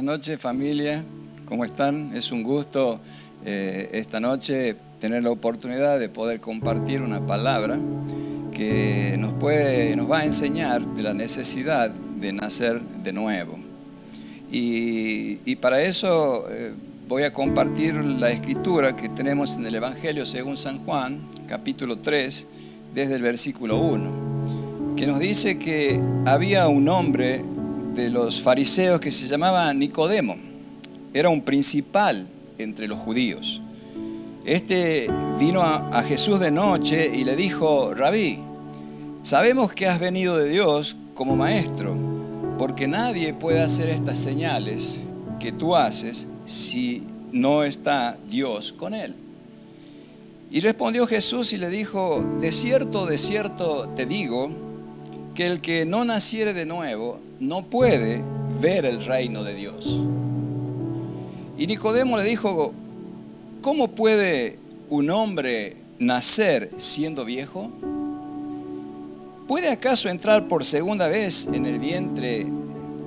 Buenas noches, familia. ¿Cómo están? Es un gusto esta noche tener la oportunidad de poder compartir una palabra que nos va a enseñar de la necesidad de nacer de nuevo. Y para eso voy a compartir la escritura que tenemos en el Evangelio según San Juan, capítulo 3, desde el versículo 1, que nos dice que había un hombre de los fariseos que se llamaba Nicodemo. Era un principal entre los judíos. Este vino a Jesús de noche y le dijo: Rabí, sabemos que has venido de Dios como maestro, porque nadie puede hacer estas señales que tú haces si no está Dios con él. Y respondió Jesús y le dijo: de cierto te digo, que el que no naciere de nuevo no puede ver el reino de Dios. Y Nicodemo le dijo: ¿cómo puede un hombre nacer siendo viejo? ¿Puede acaso entrar por segunda vez en el vientre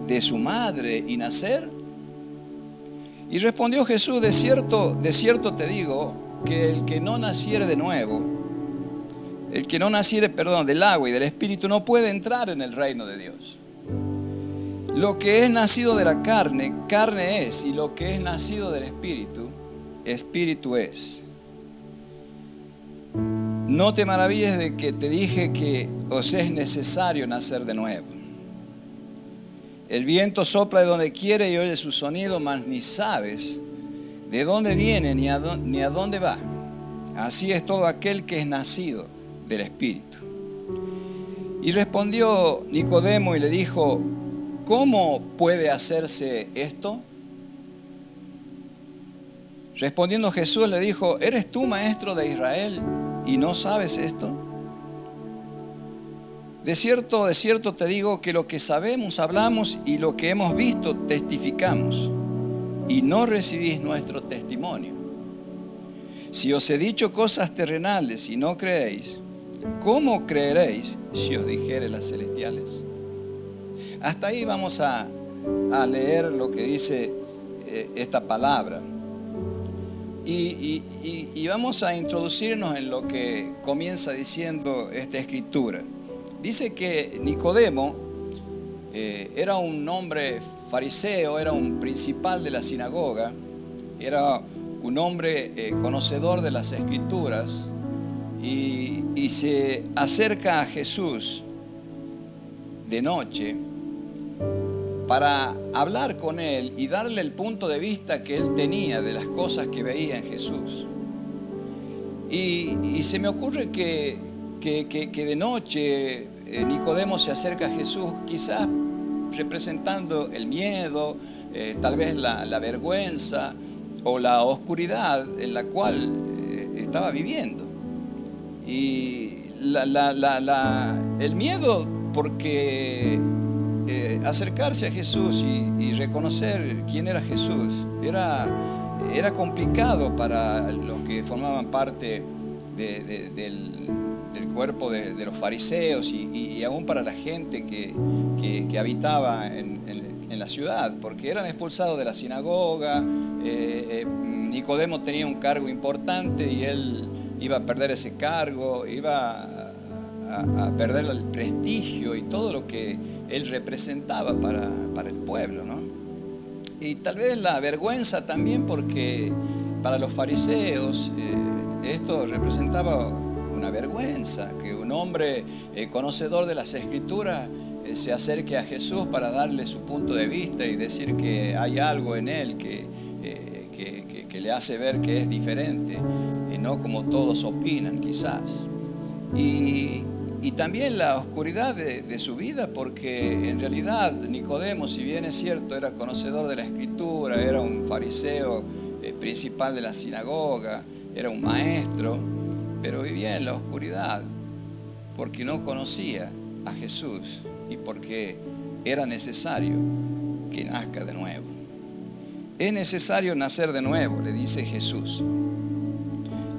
de su madre y nacer? Y respondió Jesús: de cierto te digo, que el que no naciere de nuevo, el que no naciere, del agua y del Espíritu, no puede entrar en el reino de Dios. Lo que es nacido de la carne, carne es, y lo que es nacido del Espíritu, Espíritu es. No te maravilles de que te dije que os es necesario nacer de nuevo. El viento sopla de donde quiere y oye su sonido, mas ni sabes de dónde viene ni a dónde va. Así es todo aquel que es nacido del Espíritu. Y respondió Nicodemo y le dijo: ¿cómo puede hacerse esto? Respondiendo Jesús le dijo: ¿eres tú maestro de Israel y no sabes esto? De cierto te digo que lo que sabemos hablamos y lo que hemos visto testificamos, y no recibís nuestro testimonio. Si os he dicho cosas terrenales y no creéis, ¿cómo creeréis si os dijere las celestiales? Hasta ahí vamos a leer lo que dice esta palabra. Y vamos a introducirnos en lo que comienza diciendo esta escritura. Dice que Nicodemo era un hombre fariseo, era un principal de la sinagoga, era un hombre conocedor de las escrituras, y se acerca a Jesús de noche para hablar con él y darle el punto de vista que él tenía de las cosas que veía en Jesús. Y se me ocurre que de noche Nicodemo se acerca a Jesús, quizás representando el miedo, tal vez la vergüenza o la oscuridad en la cual estaba viviendo. Y el miedo porque acercarse a Jesús y reconocer quién era Jesús era complicado para los que formaban parte del cuerpo de los fariseos y aún para la gente que habitaba en la ciudad, porque eran expulsados de la sinagoga. Nicodemo tenía un cargo importante y él iba a perder ese cargo, iba a perder el prestigio y todo lo que él representaba para el pueblo, ¿no? Y tal vez la vergüenza también, porque para los fariseos esto representaba una vergüenza, que un hombre conocedor de las escrituras se acerque a Jesús para darle su punto de vista y decir que hay algo en él que le hace ver que es diferente, y no como todos opinan quizás. Y también la oscuridad de su vida, porque en realidad Nicodemo, si bien es cierto, era conocedor de la escritura, era un fariseo principal de la sinagoga, era un maestro, pero vivía en la oscuridad porque no conocía a Jesús y porque era necesario que nazca de nuevo. Es necesario nacer de nuevo, le dice Jesús.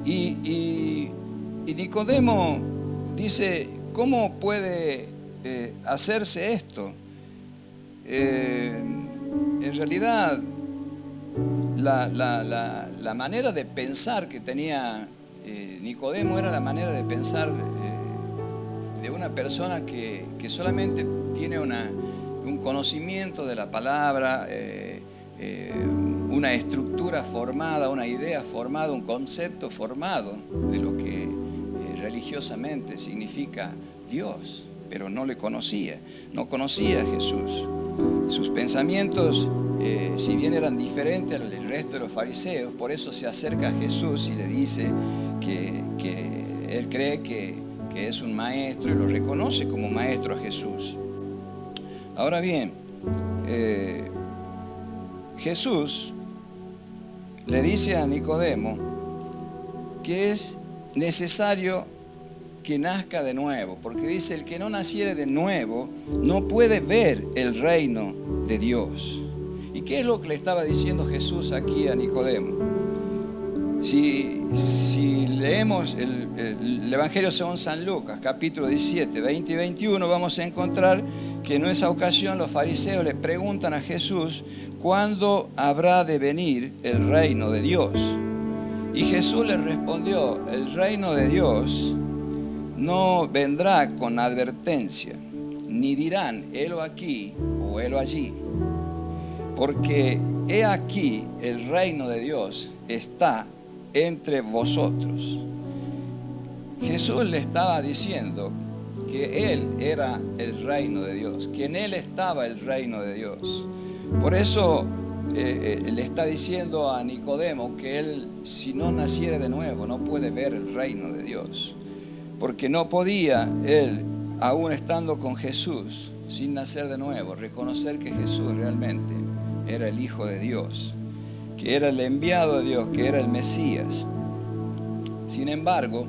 Y Nicodemo dice: ¿cómo puede hacerse esto? en realidad la manera de pensar que tenía Nicodemo era la manera de pensar de una persona que solamente tiene un conocimiento de la palabra, una estructura formada, una idea formada, un concepto formado de lo que religiosamente significa Dios, pero no le conocía, no conocía a Jesús. Sus pensamientos, si bien eran diferentes al del resto de los fariseos, por eso se acerca a Jesús y le dice que él cree que es un maestro y lo reconoce como maestro a Jesús. Ahora bien, Jesús le dice a Nicodemo que es necesario que nazca de nuevo, porque dice: el que no naciere de nuevo no puede ver el reino de Dios. ¿Y qué es lo que le estaba diciendo Jesús aquí a Nicodemo? Si leemos el Evangelio según San Lucas, capítulo 17, 20 y 21, vamos a encontrar que en esa ocasión los fariseos le preguntan a Jesús cuándo habrá de venir el reino de Dios. Y Jesús les respondió: el reino de Dios no vendrá con advertencia, ni dirán helo aquí o helo allí, porque he aquí el reino de Dios está entre vosotros. Jesús le estaba diciendo que Él era el reino de Dios, que en Él estaba el reino de Dios. Por eso le está diciendo a Nicodemo que él, si no naciere de nuevo, no puede ver el reino de Dios. Porque no podía él, aún estando con Jesús, sin nacer de nuevo, reconocer que Jesús realmente era el Hijo de Dios, que era el enviado de Dios, que era el Mesías. Sin embargo,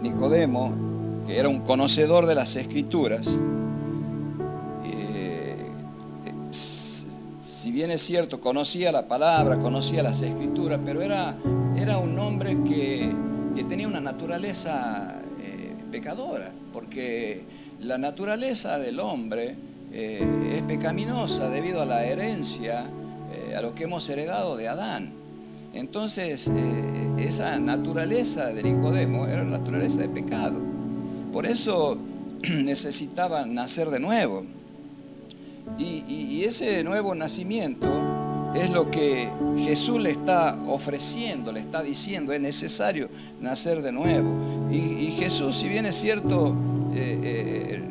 Nicodemo, que era un conocedor de las Escrituras, si bien es cierto, conocía la palabra, conocía las Escrituras, pero era un hombre que tenía una naturaleza pecadora, porque la naturaleza del hombre es pecaminosa debido a la herencia, a lo que hemos heredado de Adán. Entonces, esa naturaleza de Nicodemo era la naturaleza de pecado. Por eso necesitaba nacer de nuevo. Y ese nuevo nacimiento es lo que Jesús le está ofreciendo, le está diciendo: es necesario nacer de nuevo. Y Jesús, si bien es cierto,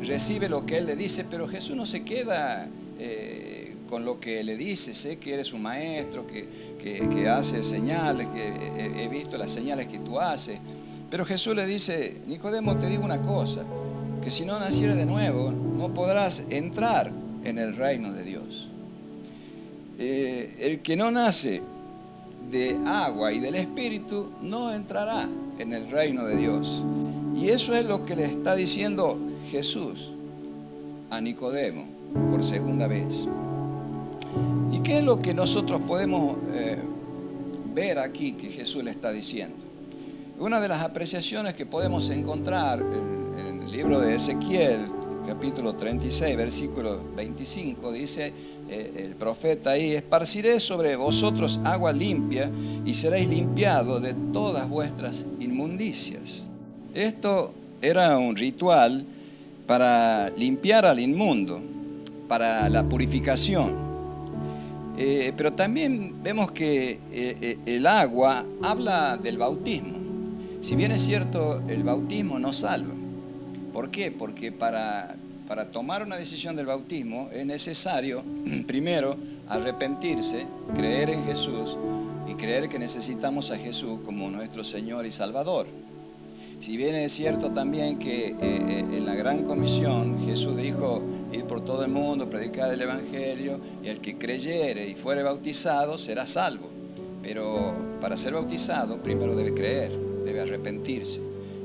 recibe lo que Él le dice, pero Jesús no se queda con lo que le dice. Sé que eres un maestro, que hace señales, que he visto las señales que tú haces. Pero Jesús le dice: Nicodemo, te digo una cosa, que si no nacieres de nuevo, no podrás entrar en el reino de Dios. El que no nace de agua y del Espíritu no entrará en el reino de Dios. Y eso es lo que le está diciendo Jesús a Nicodemo por segunda vez. ¿Y qué es lo que nosotros podemos ver aquí que Jesús le está diciendo? Una de las apreciaciones que podemos encontrar en el libro de Ezequiel, capítulo 36, versículo 25, dice el profeta ahí: esparciré sobre vosotros agua limpia y seréis limpiados de todas vuestras inmundicias. Esto era un ritual para limpiar al inmundo, para la purificación. Pero también vemos que el agua habla del bautismo. Si bien es cierto, el bautismo no salva. ¿Por qué? Porque para tomar una decisión del bautismo es necesario, primero, arrepentirse, creer en Jesús y creer que necesitamos a Jesús como nuestro Señor y Salvador. Si bien es cierto también que en la Gran Comisión Jesús dijo: ir por todo el mundo, predicar el Evangelio, y el que creyere y fuere bautizado será salvo. Pero para ser bautizado primero debe creer, debe arrepentirse.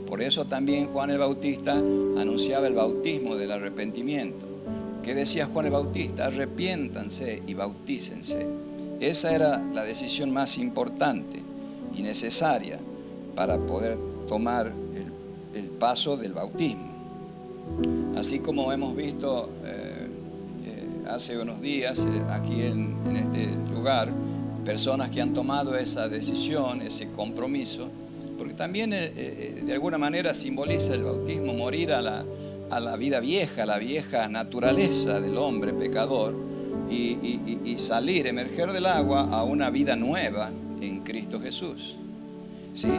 Por eso también Juan el Bautista anunciaba el bautismo del arrepentimiento. ¿Qué decía Juan el Bautista? Arrepiéntanse y bautícense. Esa era la decisión más importante y necesaria para poder tomar el paso del bautismo. Así como hemos visto hace unos días aquí en este lugar, personas que han tomado esa decisión, ese compromiso, porque también de alguna manera simboliza el bautismo, morir a la vida vieja, a la vieja naturaleza del hombre pecador, y salir, emerger del agua a una vida nueva en Cristo Jesús. ¿Sí?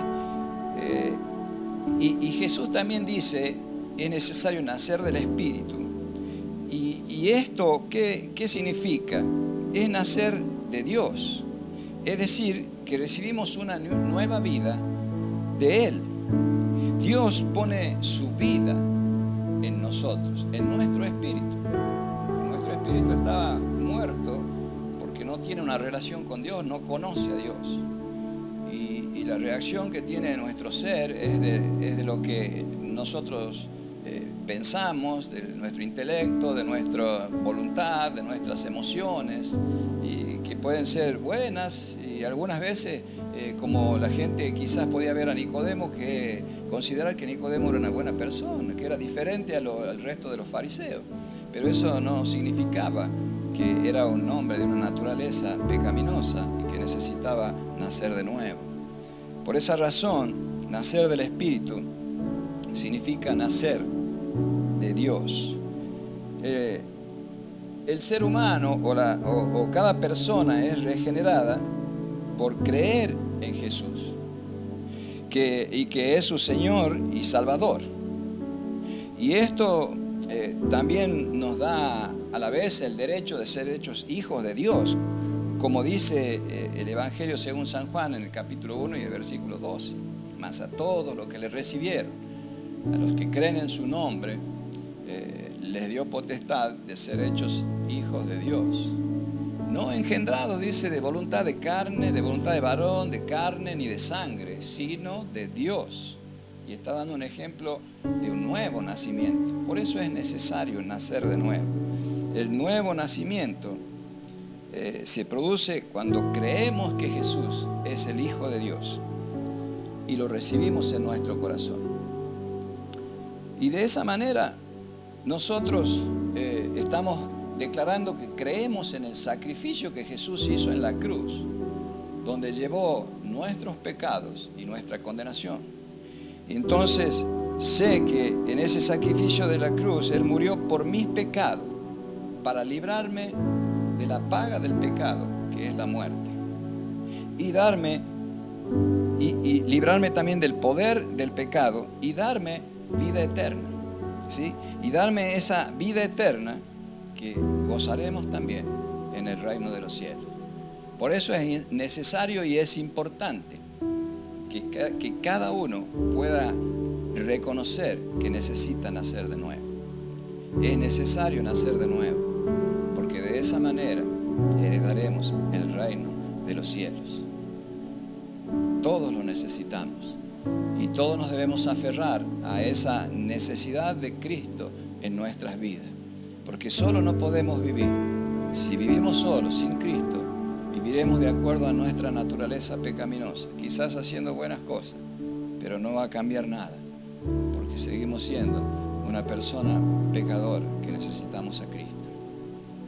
Y Jesús también dice, es necesario nacer del Espíritu. Y esto, ¿qué significa? Es nacer de Dios. Es decir, que recibimos una nueva vida de Él. Dios pone su vida en nosotros, en nuestro espíritu. Nuestro espíritu estaba muerto porque no tiene una relación con Dios, no conoce a Dios. Y la reacción que tiene nuestro ser es de lo que nosotros pensamos, de nuestro intelecto, de nuestra voluntad, de nuestras emociones, y que pueden ser buenas, y algunas veces, como la gente quizás podía ver a Nicodemo, que considerar que Nicodemo era una buena persona, que era diferente al resto de los fariseos, pero eso no significaba que era un hombre de una naturaleza pecaminosa y que necesitaba nacer de nuevo. Por esa razón, nacer del Espíritu significa nacer de Dios. El ser humano o cada persona es regenerada por creer en Jesús, y que es su Señor y Salvador. Y esto también nos da a la vez el derecho de ser hechos hijos de Dios, como dice el Evangelio según San Juan en el capítulo 1 y el versículo 12. Mas a todos los que le recibieron, a los que creen en su nombre, les dio potestad de ser hechos hijos de Dios. No engendrados, dice, de voluntad de carne, de voluntad de varón, de carne ni de sangre, sino de Dios. Y está dando un ejemplo de un nuevo nacimiento. Por eso es necesario nacer de nuevo. El nuevo nacimiento se produce cuando creemos que Jesús es el Hijo de Dios y lo recibimos en nuestro corazón. Y de esa manera nosotros estamos declarando que creemos en el sacrificio que Jesús hizo en la cruz, donde llevó nuestros pecados y nuestra condenación. Entonces sé que en ese sacrificio de la cruz Él murió por mis pecados para librarme de la paga del pecado, que es la muerte, y librarme también del poder del pecado y darme vida eterna, ¿sí? Y darme esa vida eterna que gozaremos también en el reino de los cielos. Por eso es necesario y es importante que cada uno pueda reconocer que necesita nacer de nuevo. Es necesario nacer de nuevo, porque de esa manera heredaremos el reino de los cielos. Todos lo necesitamos y todos nos debemos aferrar a esa necesidad de Cristo en nuestras vidas, porque solo no podemos vivir. Si vivimos solos, sin Cristo, viviremos de acuerdo a nuestra naturaleza pecaminosa, quizás haciendo buenas cosas, pero no va a cambiar nada, porque seguimos siendo una persona pecadora que necesitamos a Cristo.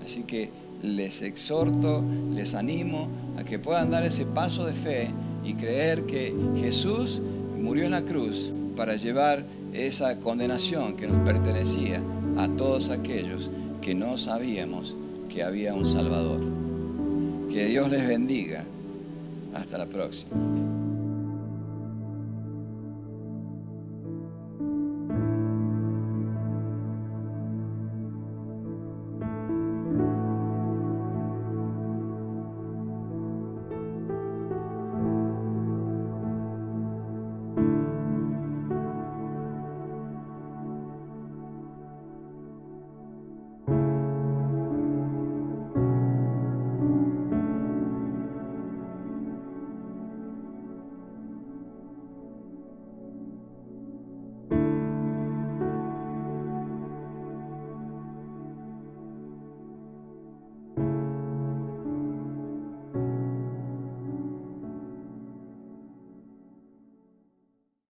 Así que les exhorto, les animo a que puedan dar ese paso de fe y creer que Jesús murió en la cruz para llevar esa condenación que nos pertenecía a todos aquellos que no sabíamos que había un Salvador. Que Dios les bendiga. Hasta la próxima.